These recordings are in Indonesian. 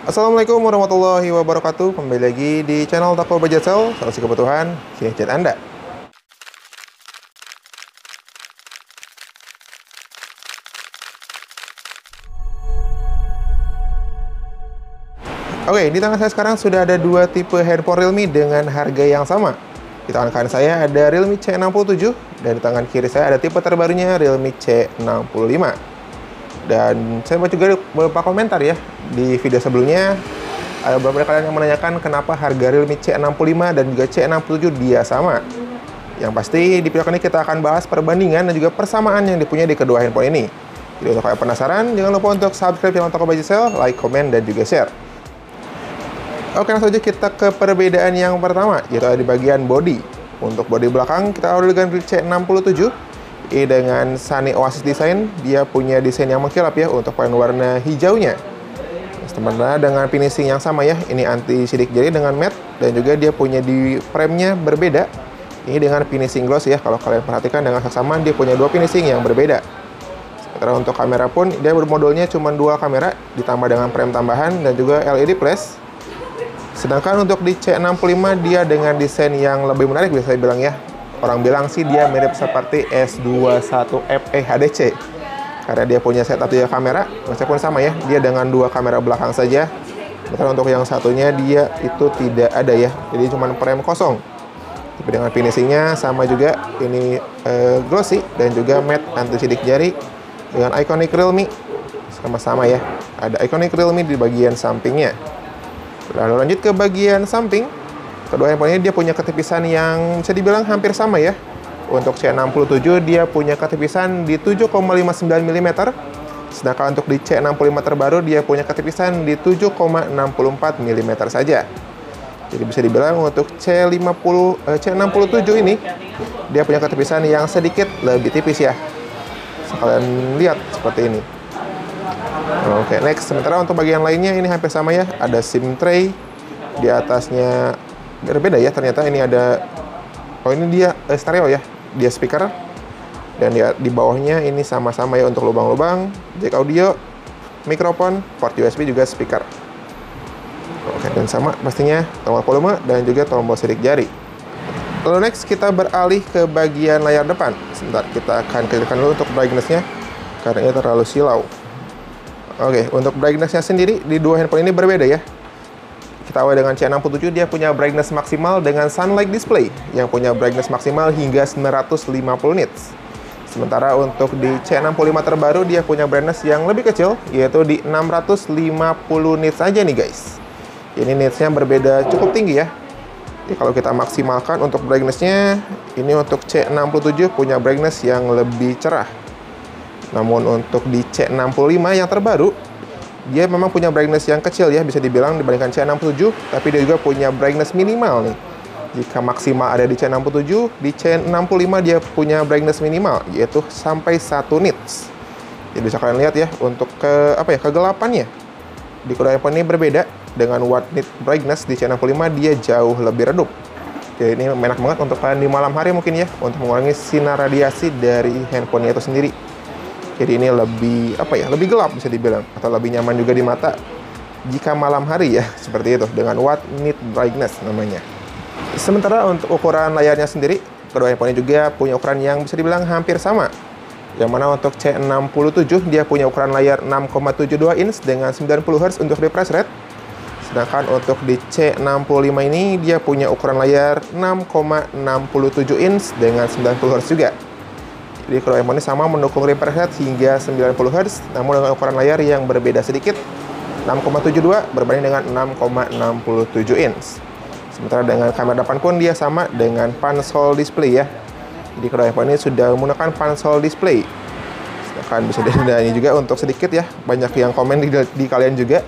Assalamualaikum warahmatullahi wabarakatuh. Kembali lagi di channel Toko Budget Sale, solusi kebutuhan kini chat Anda. Oke, di tangan saya sekarang sudah ada dua tipe handphone Realme dengan harga yang sama. Di tangan kanan saya ada Realme C67 dan di tangan kiri saya ada tipe terbarunya Realme C65. Dan saya baca juga beberapa komentar ya di video sebelumnya. Ada beberapa kalian yang menanyakan kenapa harga Realme C65 dan juga C67 dia sama. Yang pasti di video kali ini kita akan bahas perbandingan dan juga persamaan yang dipunyai di kedua handphone ini. Jadi untuk kalian penasaran, jangan lupa untuk subscribe channel Toko Budget Sale, like, komen, dan juga share. Oke, langsung saja kita ke perbedaan yang pertama, yaitu di bagian body. Untuk body belakang, kita awali dengan C67. Ini dengan Sunny Oasis Design, dia punya desain yang mengkilap ya untuk warna hijaunya. Sementara dengan finishing yang sama ya, ini anti sidik jari dengan matte, dan juga dia punya di frame-nya berbeda. Ini dengan finishing gloss ya, kalau kalian perhatikan dengan seksama dia punya dua finishing yang berbeda. Sementara untuk kamera pun, dia bermodulnya cuma dua kamera, ditambah dengan frame tambahan dan juga LED flash. Sedangkan untuk di C65 dia dengan desain yang lebih menarik bisa saya bilang ya. Orang bilang sih dia mirip seperti S21 FE HDC. Karena dia punya setup 3 kamera, meskipun sama ya, dia dengan 2 kamera belakang saja. Sementara untuk yang satunya dia itu tidak ada ya, jadi cuma frame kosong. Tapi dengan finishingnya sama juga, ini glossy dan juga matte anti sidik jari dengan iconic Realme. Sama-sama ya, ada iconic Realme di bagian sampingnya. Lalu lanjut ke bagian samping. Kedua handphone ini dia punya ketipisan yang bisa dibilang hampir sama ya. Untuk C67 dia punya ketipisan di 7,59 mm. Sedangkan untuk di C65 terbaru dia punya ketipisan di 7,64 mm saja. Jadi bisa dibilang untuk C67 ini dia punya ketipisan yang sedikit lebih tipis ya. Kalian lihat seperti ini. Oke, next. Sementara untuk bagian lainnya ini hampir sama ya. Ada SIM tray. Di atasnya berbeda ya, ternyata ini ada, oh ini dia stereo ya, dia speaker. Dan di bawahnya ini sama-sama ya untuk lubang-lubang, jack audio, mikrofon, port USB juga speaker. Oke, dan sama pastinya tombol volume dan juga tombol sidik jari. Lalu next kita beralih ke bagian layar depan. Sebentar, kita akan klikkan dulu untuk brightness-nya karena ini terlalu silau. Oke, untuk brightness-nya sendiri di dua handphone ini berbeda ya. Kita awal dengan C67, dia punya brightness maksimal dengan sunlight display yang punya brightness maksimal hingga 950 nits. Sementara untuk di C65 terbaru dia punya brightness yang lebih kecil, yaitu di 650 nits saja nih guys. Ini nitsnya berbeda cukup tinggi ya. Jadi kalau kita maksimalkan untuk brightness-nya, ini untuk C67 punya brightness yang lebih cerah. Namun untuk di C65 yang terbaru, dia memang punya brightness yang kecil ya, bisa dibilang dibandingkan C67, tapi dia juga punya brightness minimal nih. Jika maksimal ada di C67, di C65 dia punya brightness minimal, yaitu sampai 1 nits. Jadi bisa kalian lihat ya, untuk kegelapannya. Di kedua handphone ini berbeda, dengan watt nit brightness di C65 dia jauh lebih redup. Jadi ini enak banget untuk kalian di malam hari mungkin ya, untuk mengurangi sinar radiasi dari handphonenya itu sendiri. Jadi ini lebih lebih gelap bisa dibilang, atau lebih nyaman juga di mata jika malam hari ya, seperti itu dengan watt nit brightness namanya. Sementara untuk ukuran layarnya sendiri, kedua handphone ini juga punya ukuran yang bisa dibilang hampir sama. Yang mana untuk C67 dia punya ukuran layar 6,72 inch dengan 90 Hz untuk refresh rate. Sedangkan untuk di C65 ini dia punya ukuran layar 6,67 inch dengan 90 Hz juga. Jadi kedua handphone ini sama mendukung refresh rate hingga 90 Hz, namun dengan ukuran layar yang berbeda sedikit, 6,72 berbanding dengan 6,67 inch. Sementara dengan kamera depan pun dia sama dengan punch hole display ya. Jadi kedua handphone ini sudah menggunakan punch hole display. Sedangkan bisa dilihat ini juga untuk sedikit ya, banyak yang komen di kalian juga.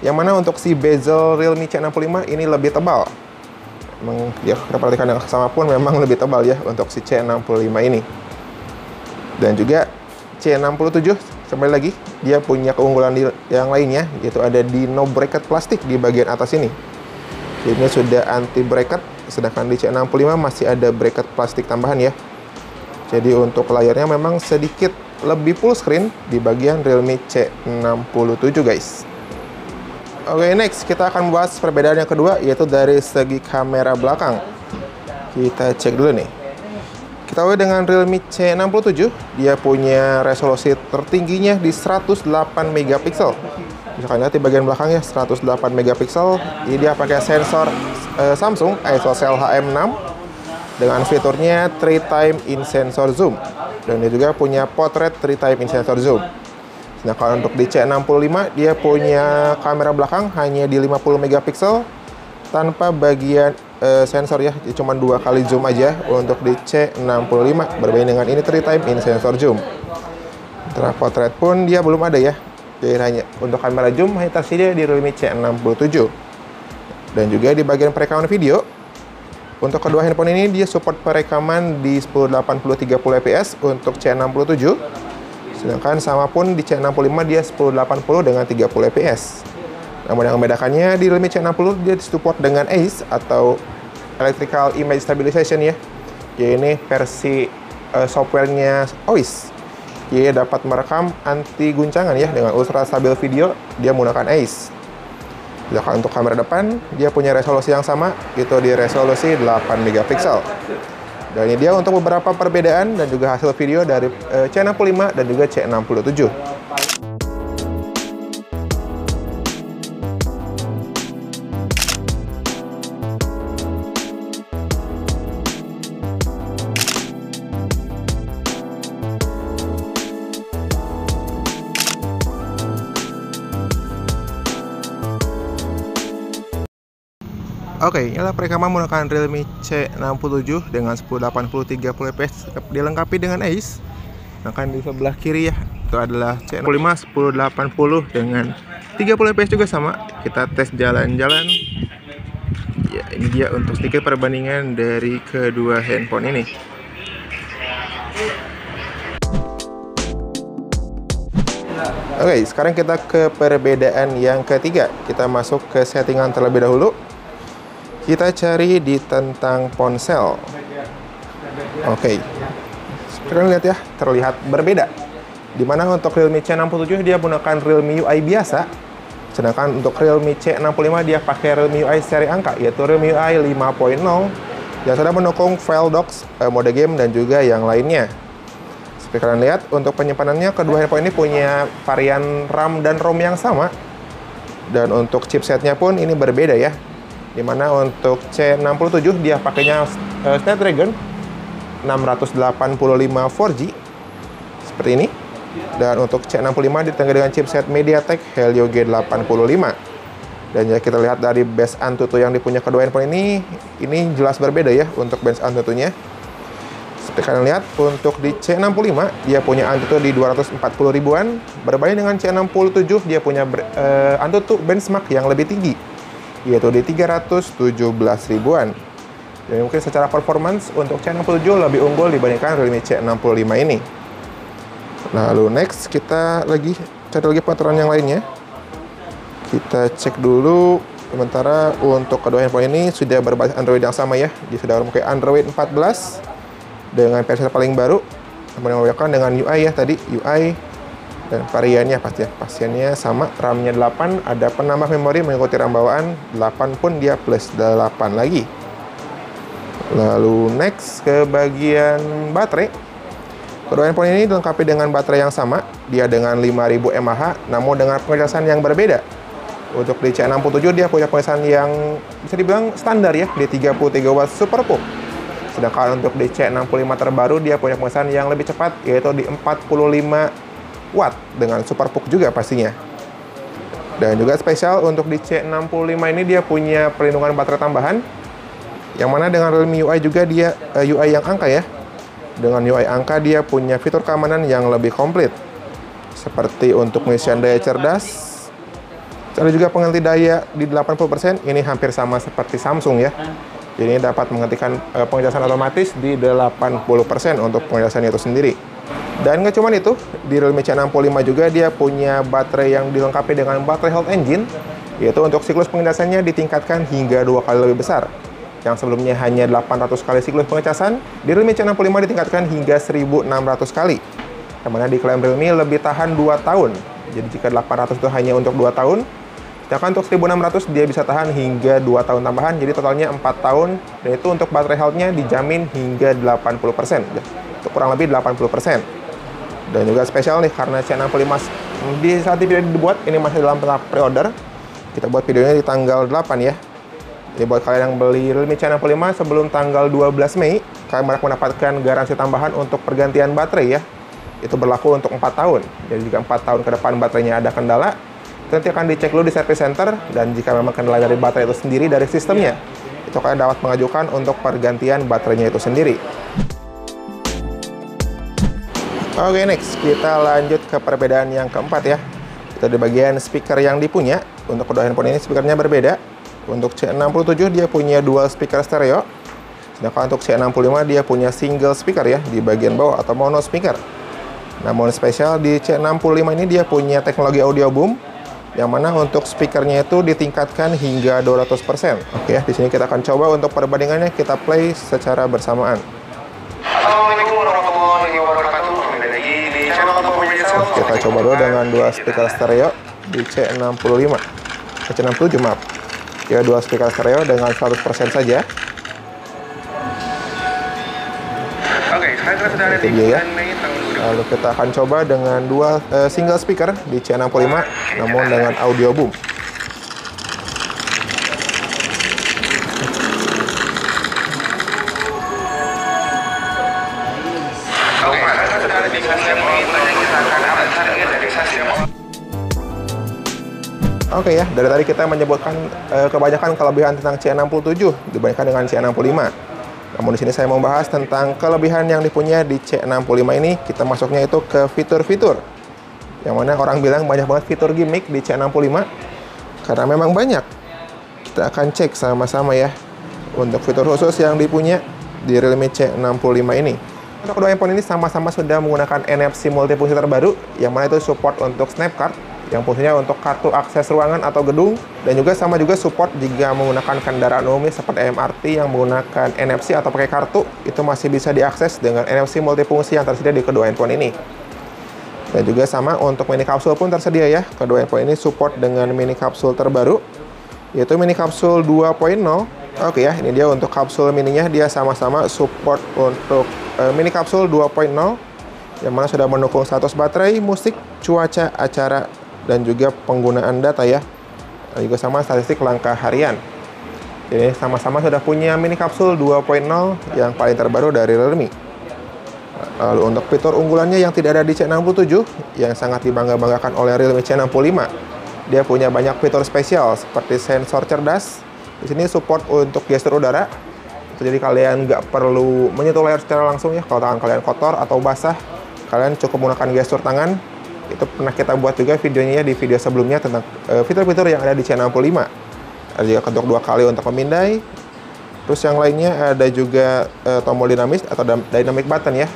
Yang mana untuk si bezel Realme C65 ini lebih tebal. Memang ya, kita perhatikan yang sama pun memang lebih tebal ya untuk si C65 ini. Dan juga C67 kembali lagi dia punya keunggulan yang lainnya, yaitu ada di no bracket plastik di bagian atas ini. Ini sudah anti bracket, sedangkan di C65 masih ada bracket plastik tambahan ya. Jadi untuk layarnya memang sedikit lebih full screen di bagian Realme C67 guys. Oke, next kita akan membahas perbedaan yang kedua, yaitu dari segi kamera belakang. Kita cek dulu nih. Kita mulai dengan Realme C67, dia punya resolusi tertingginya di 108 megapiksel. Misalkan lihat di bagian belakangnya 108 megapiksel. Ini dia pakai sensor Samsung ISOCELL HM6 dengan fiturnya 3x in sensor zoom, dan dia juga punya portrait 3x in sensor zoom. Nah, kalau untuk di C65 dia punya kamera belakang hanya di 50 megapiksel tanpa bagian sensor ya, cuma 2 kali zoom aja untuk di C65, berbeda dengan ini 3x in sensor zoom. Setelah portrait pun dia belum ada ya. Jadi hanya untuk kamera zoom hanya tersedia di Realme C67. Dan juga di bagian perekaman video, untuk kedua handphone ini dia support perekaman di 1080 30 fps untuk C67. Sedangkan sama pun di C65 dia 1080 dengan 30 fps. Namun yang membedakannya di Realme C60 dia support dengan AIS atau Electrical Image Stabilization ya. Jadi ini versi softwarenya OIS. Dia dapat merekam anti guncangan ya dengan ultra stabil video, dia menggunakan AIS. Sedangkan untuk kamera depan dia punya resolusi yang sama, itu di resolusi 8 megapiksel. Dan ini dia untuk beberapa perbedaan dan juga hasil video dari C65 dan juga C67. Oke, inilah perekaman menggunakan Realme C67 dengan 1080 30 fps dilengkapi dengan AIS. Sedangkan di sebelah kiri ya, itu adalah C65 1080 dengan 30 fps juga sama. Kita tes jalan-jalan. Ya, ini dia untuk sedikit perbandingan dari kedua handphone ini. Oke, sekarang kita ke perbedaan yang ketiga. Kita masuk ke settingan terlebih dahulu. Kita cari di tentang ponsel. Oke. Sekarang lihat ya, terlihat berbeda. Dimana untuk Realme C67 dia menggunakan Realme UI biasa. Sedangkan untuk Realme C65 dia pakai Realme UI seri angka, yaitu Realme UI 5.0 yang sudah mendukung file docs, mode game, dan juga yang lainnya. Seperti kalian lihat, untuk penyimpanannya kedua handphone ini punya varian RAM dan ROM yang sama. Dan untuk chipsetnya pun ini berbeda ya. Dimana untuk C67 dia pakainya Snapdragon 685 4G seperti ini, dan untuk C65 ditengah dengan chipset MediaTek Helio G85. Dan ya kita lihat dari base Antutu yang dipunya kedua handphone ini jelas berbeda ya untuk base Antutunya. Seperti kalian lihat, untuk di C65 dia punya Antutu di 240 ribuan, berbanding dengan C67 dia punya Antutu benchmark yang lebih tinggi, yaitu di 317 ribuan. Dan mungkin secara performance untuk C67 lebih unggul dibandingkan Realme C65 ini. Lalu next kita cari lagi pengaturan yang lainnya. Kita cek dulu. Sementara untuk kedua handphone ini sudah berbasis Android yang sama ya. Dia sudah memakai Android 14 dengan versi paling baru. Yang membedakan dengan UI ya tadi, UI dan variannya pastinya sama. RAM-nya 8, ada penambah memori mengikuti RAM bawaan 8 pun dia plus 8 lagi. Lalu next ke bagian baterai. Kedua handphone ini dilengkapi dengan baterai yang sama, dia dengan 5000 mAh namun dengan pengecasan yang berbeda. Untuk di C67 dia punya pengecasan yang bisa dibilang standar ya, di 33W SuperPUF. Sedangkan untuk di C65 terbaru dia punya pengecasan yang lebih cepat, yaitu di 45 Watt dengan SuperPUF juga pastinya. Dan juga spesial untuk di C65 ini dia punya perlindungan baterai tambahan, yang mana dengan Realme UI juga dia UI yang angka ya. Dengan UI angka dia punya fitur keamanan yang lebih komplit, seperti untuk pengisian daya cerdas. Ada juga pengganti daya di 80%, ini hampir sama seperti Samsung ya. Jadi ini dapat menghentikan pengecasan otomatis di 80% untuk pengecasannya itu sendiri. Dan nggak cuma itu, di Realme C65 juga dia punya baterai yang dilengkapi dengan baterai Health Engine, yaitu untuk siklus pengecasannya ditingkatkan hingga 2 kali lebih besar. Yang sebelumnya hanya 800 kali siklus pengecasan, di Realme C65 ditingkatkan hingga 1600 kali. Yang mana diklaim Realme lebih tahan 2 tahun. Jadi jika 800 itu hanya untuk 2 tahun, Sedangkan untuk 1600 dia bisa tahan hingga 2 tahun tambahan, jadi totalnya 4 tahun, dan itu untuk baterai health-nya dijamin hingga 80%, itu kurang lebih 80%. Dan juga spesial nih, karena C65 di saat video dibuat, ini masih dalam tahap pre-order. Kita buat videonya di tanggal 8 ya. Jadi buat kalian yang beli Realme C65 sebelum tanggal 12 Mei, kalian bakal mendapatkan garansi tambahan untuk pergantian baterai ya. Itu berlaku untuk 4 tahun. Jadi jika 4 tahun ke depan baterainya ada kendala, nanti akan dicek dulu di service center, dan jika memang kendala dari baterai itu sendiri dari sistemnya, itu kalian dapat mengajukan untuk pergantian baterainya itu sendiri. Oke, next kita lanjut ke perbedaan yang keempat ya. Kita di bagian speaker yang dipunya. Untuk kedua handphone ini speakernya berbeda. Untuk C67 dia punya dual speaker stereo, sedangkan untuk C65 dia punya single speaker ya di bagian bawah atau mono speaker. Namun spesial di C65 ini dia punya teknologi audio boom, yang mana untuk speakernya itu ditingkatkan hingga 200%. Oke, di sini kita akan coba untuk perbandingannya, kita play secara bersamaan. Assalamualaikum warahmatullahi wabarakatuh. Di channel atau media Kita coba dulu dengan dua speaker stereo di C67 maaf. Ya, dua speaker stereo dengan 100% saja. Oke, sekarang kita sudah ada Itu di dia ya. bulan Mei tahun 2020. Lalu kita akan coba dengan dua single speaker di C65 namun dengan audio boom. Oke, sekarang kita sudah ada di bulan Mei tahun 2020. Harga dari sistem Oke ya, dari tadi kita menyebutkan kebanyakan kelebihan tentang C67 dibandingkan dengan C65. Namun di sini saya mau bahas tentang kelebihan yang dipunya di C65 ini. Kita masuknya itu ke fitur-fitur. Yang mana orang bilang banyak banget fitur gimmick di C65. Karena memang banyak. Kita akan cek sama-sama ya. Untuk fitur khusus yang dipunya di Realme C65 ini. Untuk kedua handphone ini sama-sama sudah menggunakan NFC multifungsi terbaru. Yang mana itu support untuk Snapcard, yang fungsinya untuk kartu akses ruangan atau gedung, dan juga sama juga support jika menggunakan kendaraan umum seperti MRT yang menggunakan NFC atau pakai kartu, itu masih bisa diakses dengan NFC multifungsi yang tersedia di kedua handphone ini. Dan juga sama untuk mini kapsul pun tersedia ya. Kedua handphone ini support dengan mini kapsul terbaru, yaitu mini kapsul 2.0. Oke ya, ini dia untuk kapsul mininya, dia sama-sama support untuk mini kapsul 2.0, yang mana sudah mendukung status baterai, musik, cuaca, acara, dan juga penggunaan data ya. Dan juga sama statistik langkah harian. Jadi sama-sama sudah punya mini kapsul 2.0 yang paling terbaru dari Realme. Lalu untuk fitur unggulannya yang tidak ada di C67, yang sangat dibangga-banggakan oleh Realme C65, dia punya banyak fitur spesial seperti sensor cerdas. Di sini support untuk gestur udara. Jadi kalian nggak perlu menyentuh layar secara langsung ya. Kalau tangan kalian kotor atau basah, kalian cukup menggunakan gestur tangan. Itu pernah kita buat juga videonya ya di video sebelumnya tentang fitur-fitur yang ada di C65. Ada juga ketuk 2 kali untuk memindai. Terus yang lainnya ada juga tombol dinamis atau dynamic button ya.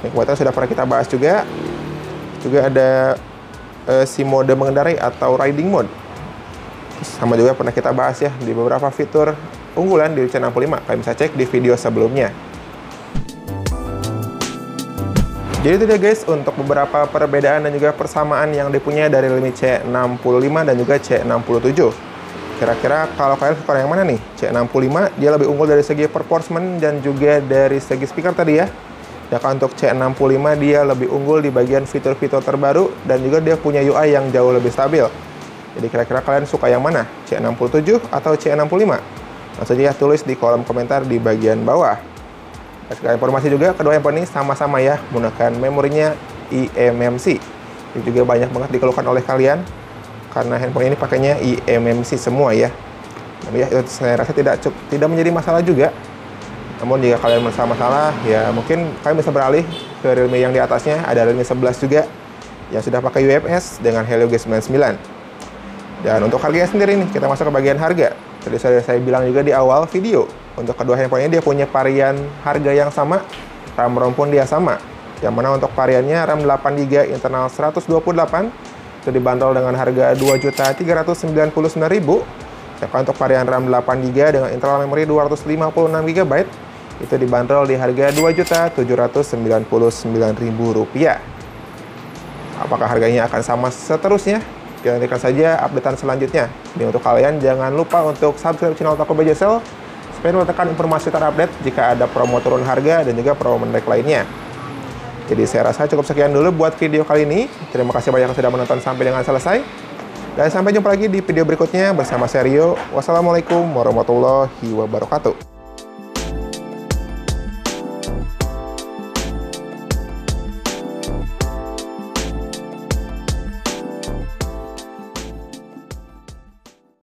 Dynamic button sudah pernah kita bahas juga. Juga ada si mode mengendarai atau riding mode. Sama juga pernah kita bahas ya di beberapa fitur unggulan di C65. Kalian bisa cek di video sebelumnya. Jadi itu dia guys untuk beberapa perbedaan dan juga persamaan yang dipunyai dari Realme C65 dan juga C67. Kira-kira kalau kalian suka yang mana nih? C65 dia lebih unggul dari segi performance dan juga dari segi speaker tadi ya. Sedangkan untuk C65 dia lebih unggul di bagian fitur-fitur terbaru dan juga dia punya UI yang jauh lebih stabil. Jadi kira-kira kalian suka yang mana? C67 atau C65? Langsung aja tulis di kolom komentar di bagian bawah. Sebagai informasi juga, kedua handphone ini sama-sama ya menggunakan memorinya eMMC. Ini juga banyak banget dikeluhkan oleh kalian karena handphone ini pakainya eMMC semua ya. Namun ya itu saya rasa tidak menjadi masalah juga. Namun jika kalian merasa masalah, ya mungkin kalian bisa beralih ke Realme yang di atasnya. Ada Realme 11 juga yang sudah pakai UFS dengan Helio G99. Dan untuk harganya sendiri nih, kita masuk ke bagian harga. Tadi saya bilang juga di awal video. Untuk kedua handphone ini dia punya varian harga yang sama, RAM-ROM pun dia sama. Yang mana untuk variannya RAM 8GB internal 128 itu dibanderol dengan harga Rp2.399.000. Sedangkan untuk varian RAM 8GB dengan internal memori 256GB itu dibanderol di harga Rp2.799.000. Apakah harganya akan sama seterusnya? Kita nantikan saja updatean selanjutnya. Ini untuk kalian jangan lupa untuk subscribe channel Toko Baja Sale supaya mendapatkan informasi terupdate jika ada promo turun harga dan juga promo menarik lainnya. Jadi saya rasa cukup sekian dulu buat video kali ini. Terima kasih banyak yang sudah menonton sampai dengan selesai. Dan sampai jumpa lagi di video berikutnya bersama saya Rio. Wassalamualaikum warahmatullahi wabarakatuh.